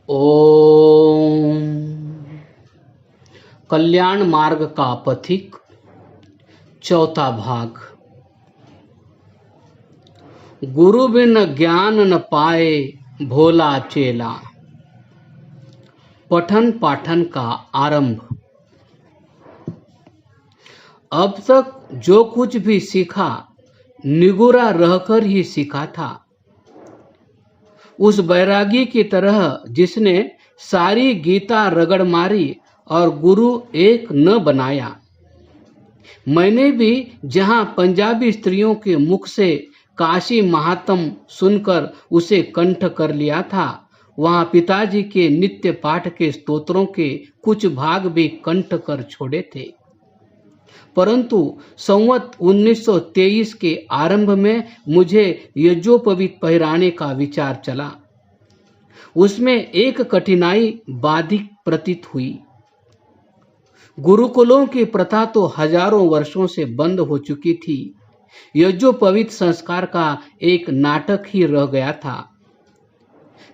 ओम कल्याण मार्ग का पथिक चौथा भाग। गुरु बिन ज्ञान न पाए भोला चेला। पठन पाठन का आरंभ। अब तक जो कुछ भी सीखा निगुरा रहकर ही सीखा था। उस बैरागी की तरह जिसने सारी गीता रगड़ मारी और गुरु एक न बनाया। मैंने भी जहां पंजाबी स्त्रियों के मुख से काशी महात्म सुनकर उसे कंठ कर लिया था, वहां पिताजी के नित्य पाठ के स्तोत्रों के कुछ भाग भी कंठ कर छोड़े थे। परंतु संवत 1923 के आरंभ में मुझे यज्ञोपवीत पहराने का विचार चला। उसमें एक कठिनाई बाधिक प्रतीत हुई। गुरुकुलों की प्रथा तो हजारों वर्षों से बंद हो चुकी थी। यज्ञोपवीत संस्कार का एक नाटक ही रह गया था।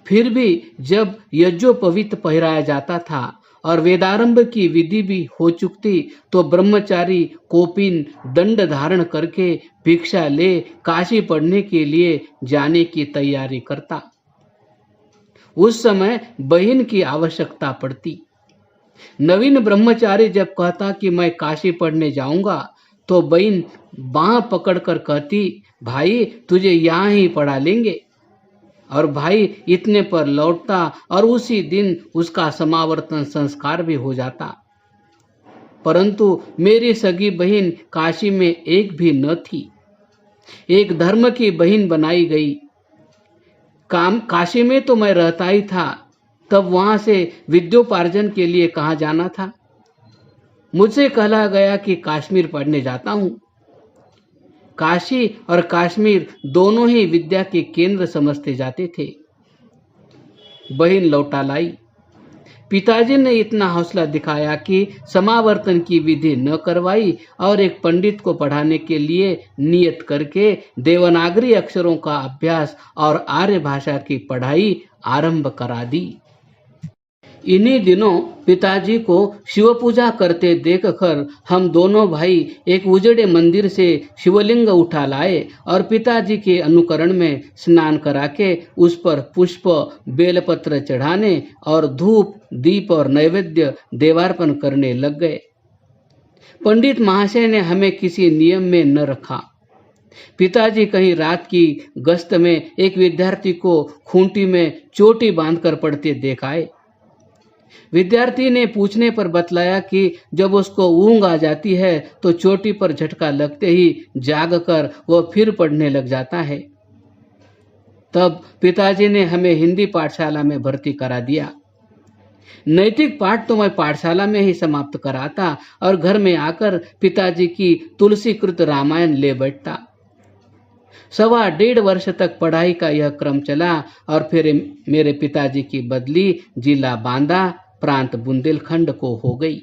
फिर भी जब यज्ञोपवीत पहराया जाता था और वेदारंभ की विधि भी हो चुकती, तो ब्रह्मचारी कोपिन दंड धारण करके भिक्षा ले काशी पढ़ने के लिए जाने की तैयारी करता। उस समय बहन की आवश्यकता पड़ती। नवीन ब्रह्मचारी जब कहता कि मैं काशी पढ़ने जाऊंगा, तो बहन बांह पकड़कर कहती, भाई तुझे यहाँ ही पढ़ा लेंगे। और भाई इतने पर लौटता और उसी दिन उसका समावर्तन संस्कार भी हो जाता। परंतु मेरी सगी बहन काशी में एक भी न थी। एक धर्म की बहन बनाई गई। काशी में तो मैं रहता ही था, तब वहां से विद्योपार्जन के लिए कहाँ जाना था। मुझसे कहा गया कि कश्मीर पढ़ने जाता हूँ। काशी और कश्मीर दोनों ही विद्या के केंद्र समझते जाते थे। बहन लौटा लाई। पिताजी ने इतना हौसला दिखाया कि समावर्तन की विधि न करवाई और एक पंडित को पढ़ाने के लिए नियत करके देवनागरी अक्षरों का अभ्यास और आर्य भाषा की पढ़ाई आरंभ करा दी। इन्हीं दिनों पिताजी को शिव पूजा करते देखकर हम दोनों भाई एक उजड़े मंदिर से शिवलिंग उठा लाए और पिताजी के अनुकरण में स्नान करा के उस पर पुष्प बेलपत्र चढ़ाने और धूप दीप और नैवेद्य देवार्पण करने लग गए। पंडित महाशय ने हमें किसी नियम में न रखा। पिताजी कहीं रात की गश्त में एक विद्यार्थी को खूंटी में चोटी बांधकर पढ़ते देख आए। विद्यार्थी ने पूछने पर बतलाया कि जब उसको ऊंघ आ जाती है तो चोटी पर झटका लगते ही जागकर वह फिर पढ़ने लग जाता है। तब पिताजी ने हमें हिंदी पाठशाला में भर्ती करा दिया। नैतिक पाठ तो मैं पाठशाला में ही समाप्त कराता और घर में आकर पिताजी की तुलसीकृत रामायण ले बैठता। 1.25 वर्ष तक पढ़ाई का यह क्रम चला और फिर मेरे पिताजी की बदली जिला बांदा प्रांत बुंदेलखंड को हो गई।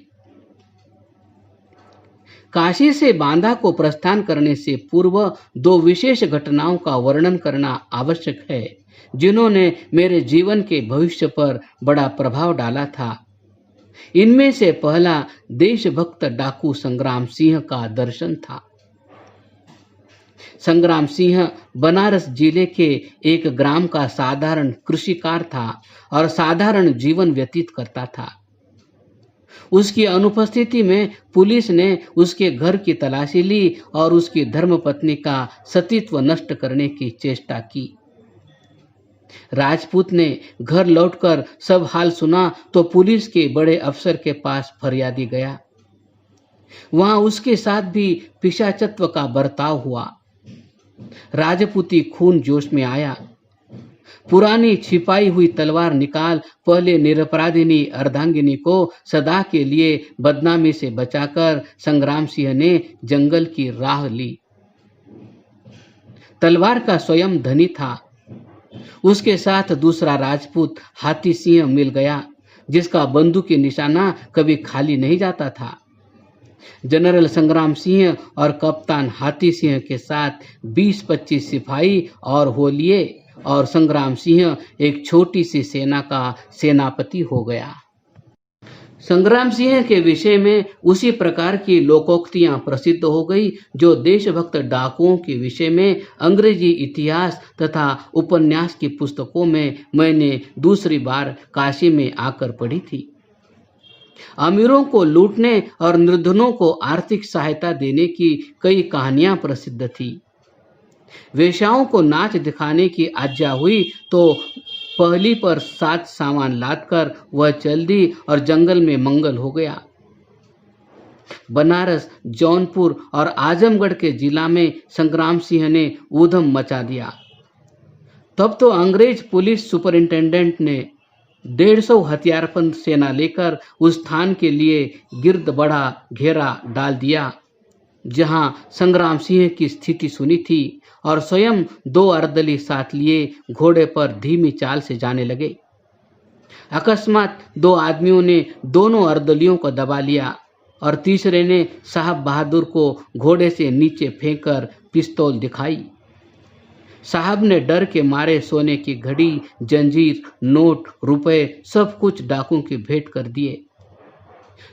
काशी से बांदा को प्रस्थान करने से पूर्व 2 विशेष घटनाओं का वर्णन करना आवश्यक है, जिन्होंने मेरे जीवन के भविष्य पर बड़ा प्रभाव डाला था। इनमें से पहला देशभक्त डाकू संग्राम सिंह का दर्शन था। संग्राम सिंह बनारस जिले के एक ग्राम का साधारण कृषिकार था और साधारण जीवन व्यतीत करता था। उसकी अनुपस्थिति में पुलिस ने उसके घर की तलाशी ली और उसकी धर्मपत्नी का सतीत्व नष्ट करने की चेष्टा की। राजपूत ने घर लौटकर सब हाल सुना तो पुलिस के बड़े अफसर के पास फरियादी गया। वहां उसके साथ भी पिशाचत्व का बर्ताव हुआ। राजपूती खून जोश में आया। पुरानी छिपाई हुई तलवार निकाल पहले निरपराधिनी अर्धांगिनी को सदा के लिए बदनामी से बचाकर संग्राम सिंह ने जंगल की राह ली। तलवार का स्वयं धनी था। उसके साथ दूसरा राजपूत हाथी सिंह मिल गया, जिसका बंदूकी निशाना कभी खाली नहीं जाता था। जनरल संग्राम सिंह और कप्तान हाथी सिंह के साथ 20-25 सिपाही और होलिये और संग्राम सिंह एक छोटी सी सेना का सेनापति हो गया। संग्राम सिंह के विषय में उसी प्रकार की लोकोक्तियां प्रसिद्ध हो गई जो देशभक्त डाकुओं के विषय में अंग्रेजी इतिहास तथा उपन्यास की पुस्तकों में मैंने दूसरी बार काशी में आकर पढ़ी थी। अमीरों को लूटने और निर्धनों को आर्थिक सहायता देने की कई कहानियां प्रसिद्ध थी। वेश्याओं को नाच दिखाने की आज्ञा हुई तो पहली पर 7 सामान लादकर वह चल दी और जंगल में मंगल हो गया। बनारस, जौनपुर और आजमगढ़ के जिला में संग्राम सिंह ने ऊधम मचा दिया। तब तो अंग्रेज पुलिस सुपरिंटेंडेंट ने 150 हथियारबंद सेना लेकर उस स्थान के लिए गिर्द बड़ा घेरा डाल दिया जहां संग्राम सिंह की स्थिति सुनी थी और स्वयं 2 अर्दली साथ लिए घोड़े पर धीमी चाल से जाने लगे। अकस्मात 2 आदमियों ने दोनों अर्दलियों को दबा लिया और तीसरे ने साहब बहादुर को घोड़े से नीचे फेंककर पिस्तौल दिखाई। साहब ने डर के मारे सोने की घड़ी, जंजीर, नोट, रुपए सब कुछ डाकू की भेंट कर दिए।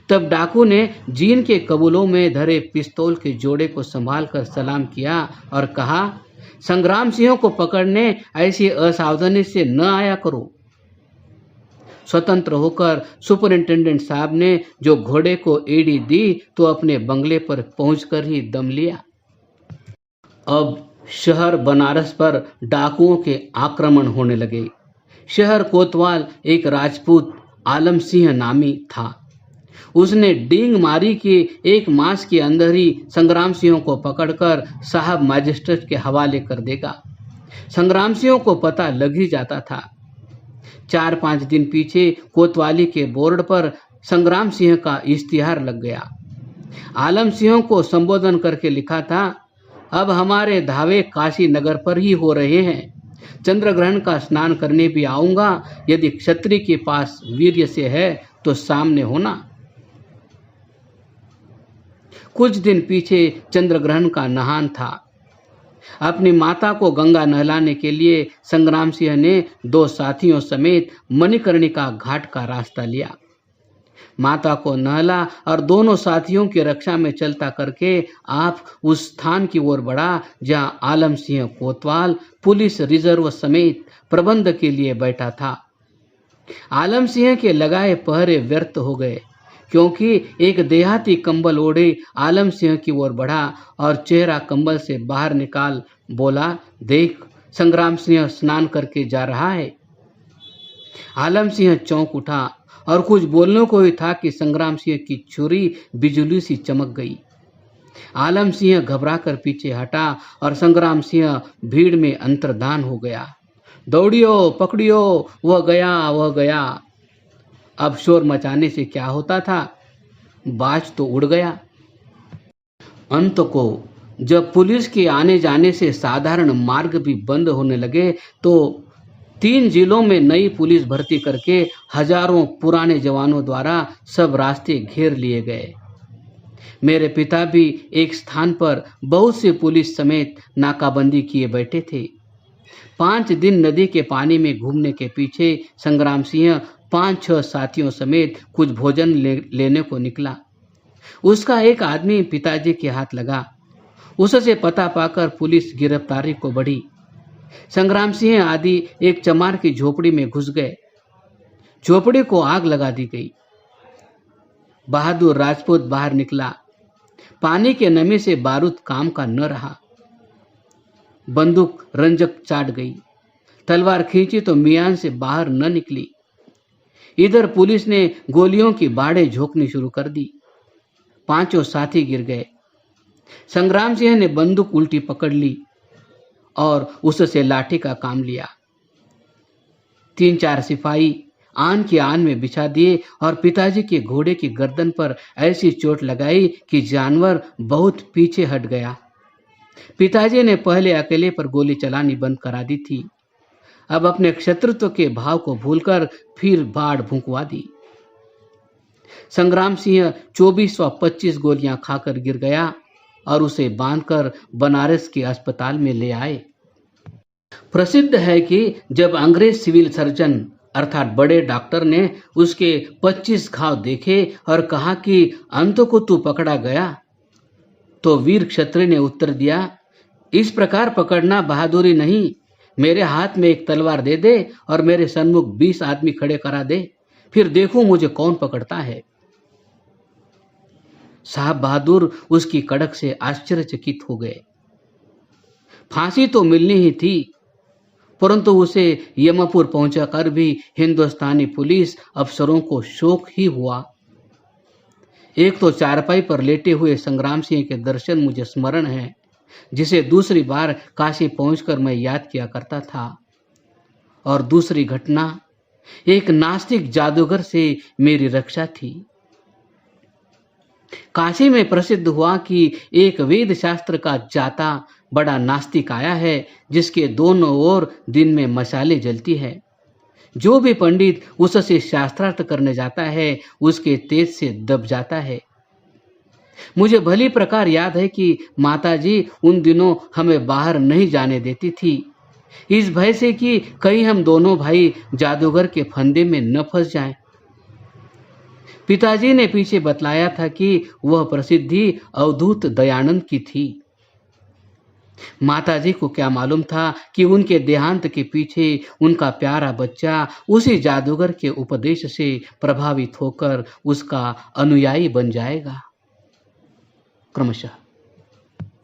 तब डाकू ने जीन के कबूलों में धरे पिस्तौल के जोड़े को संभाल कर सलाम किया और कहा, संग्राम सिंह को पकड़ने ऐसी असावधानी से न आया करो। स्वतंत्र होकर सुपरिंटेंडेंट साहब ने जो घोड़े को एड़ी दी तो अपने बंगले पर पहुंचकर ही दम लिया। अब शहर बनारस पर डाकुओं के आक्रमण होने लगे। शहर कोतवाल एक राजपूत आलम सिंह नामी था। उसने डींग मारी कि 1 मास के अंदर ही संग्राम सिंह को पकड़कर साहब मजिस्ट्रेट के हवाले कर देगा। संग्राम सिंह को पता लग ही जाता था। 4-5 दिन पीछे कोतवाली के बोर्ड पर संग्राम सिंह का इश्तिहार लग गया। आलम सिंह को संबोधन करके लिखा था, अब हमारे धावे काशी नगर पर ही हो रहे हैं। चंद्रग्रहण का स्नान करने भी आऊंगा। यदि क्षत्रिय के पास वीर्य से है तो सामने होना। कुछ दिन पीछे चंद्रग्रहण का नहान था। अपनी माता को गंगा नहलाने के लिए संग्राम सिंह ने 2 साथियों समेत मणिकर्णिका घाट का रास्ता लिया। माता को नहला और दोनों साथियों की रक्षा में चलता करके आप उस स्थान की ओर बढ़ा जहां आलम सिंह कोतवाल पुलिस रिजर्व समेत प्रबंध के लिए बैठा था। आलम सिंह के लगाए पहरे व्यर्थ हो गए क्योंकि एक देहाती कंबल ओढ़े आलम सिंह की ओर बढ़ा और चेहरा कंबल से बाहर निकाल बोला, देख संग्राम सिंह स्नान करके जा रहा है। आलम सिंह चौंक उठा और कुछ बोलने को ही था कि संग्राम सिंह की छुरी बिजली सी चमक गई। आलम सिंह घबराकर पीछे हटा और संग्राम सिंह भीड़ में अंतर्धान हो गया। दौड़ियो, पकड़ियो, वह गया, वह गया। अब शोर मचाने से क्या होता था, बाज तो उड़ गया। अंत को जब पुलिस के आने जाने से साधारण मार्ग भी बंद होने लगे तो 3 जिलों में नई पुलिस भर्ती करके हजारों पुराने जवानों द्वारा सब रास्ते घेर लिए गए। मेरे पिता भी एक स्थान पर बहुत से पुलिस समेत नाकाबंदी किए बैठे थे। 5 दिन नदी के पानी में घूमने के पीछे संग्राम सिंह 5-6 साथियों समेत कुछ भोजन लेने को निकला। उसका एक आदमी पिताजी के हाथ लगा। उससे पता पाकर पुलिस गिरफ्तारी को बढ़ी। संग्राम सिंह आदि एक चमार की झोपड़ी में घुस गए। झोपड़ी को आग लगा दी गई। बहादुर राजपूत बाहर निकला। पानी के नमी से बारूद काम का न रहा। बंदूक रंजक चाट गई। तलवार खींची तो मियान से बाहर न निकली। इधर पुलिस ने गोलियों की बाड़े झोंकनी शुरू कर दी। 5 साथी गिर गए। संग्राम सिंह ने बंदूक उल्टी पकड़ ली और उससे लाठी का काम लिया। 3-4 सिपाही आन की आन में बिछा दिए और पिताजी के घोड़े की गर्दन पर ऐसी चोट लगाई कि जानवर बहुत पीछे हट गया। पिताजी ने पहले अकेले पर गोली चलानी बंद करा दी थी। अब अपने क्षत्रित्व के भाव को भूलकर फिर बाढ़ भुंकवा दी। संग्राम सिंह 2425 गोलियां खाकर गिर गया और उसे बांधकर बनारस के अस्पताल में ले आए। प्रसिद्ध है कि जब अंग्रेज सिविल सर्जन अर्थात बड़े डॉक्टर ने उसके 25 घाव देखे और कहा कि अंत को तू पकड़ा गया, तो वीर क्षत्रिय ने उत्तर दिया, इस प्रकार पकड़ना बहादुरी नहीं, मेरे हाथ में एक तलवार दे दे और मेरे सन्मुख 20 आदमी खड़े करा दे, फिर देखूं मुझे कौन पकड़ता है। साहब बहादुर उसकी कड़क से आश्चर्यचकित हो गए। फांसी तो मिलनी ही थी, परंतु उसे यमपुर पहुंचाकर भी हिंदुस्तानी पुलिस अफसरों को शौक ही हुआ। एक तो चारपाई पर लेटे हुए संग्राम सिंह के दर्शन मुझे स्मरण है, जिसे दूसरी बार काशी पहुंचकर मैं याद किया करता था। और दूसरी घटना एक नास्तिक जादूगर से मेरी रक्षा थी। काशी में प्रसिद्ध हुआ कि एक वेद शास्त्र का जाता बड़ा नास्तिक आया है, जिसके दोनों ओर दिन में मशालें जलती है। जो भी पंडित उससे शास्त्रार्थ करने जाता है उसके तेज से दब जाता है। मुझे भली प्रकार याद है कि माताजी उन दिनों हमें बाहर नहीं जाने देती थी, इस भय से कि कहीं हम दोनों भाई जादूगर के फंदे में न फंस जाएं। पिताजी ने पीछे बतलाया था कि वह प्रसिद्धि अवधूत दयानंद की थी। माताजी को क्या मालूम था कि उनके देहांत के पीछे उनका प्यारा बच्चा उसी जादूगर के उपदेश से प्रभावित होकर उसका अनुयायी बन जाएगा। क्रमशः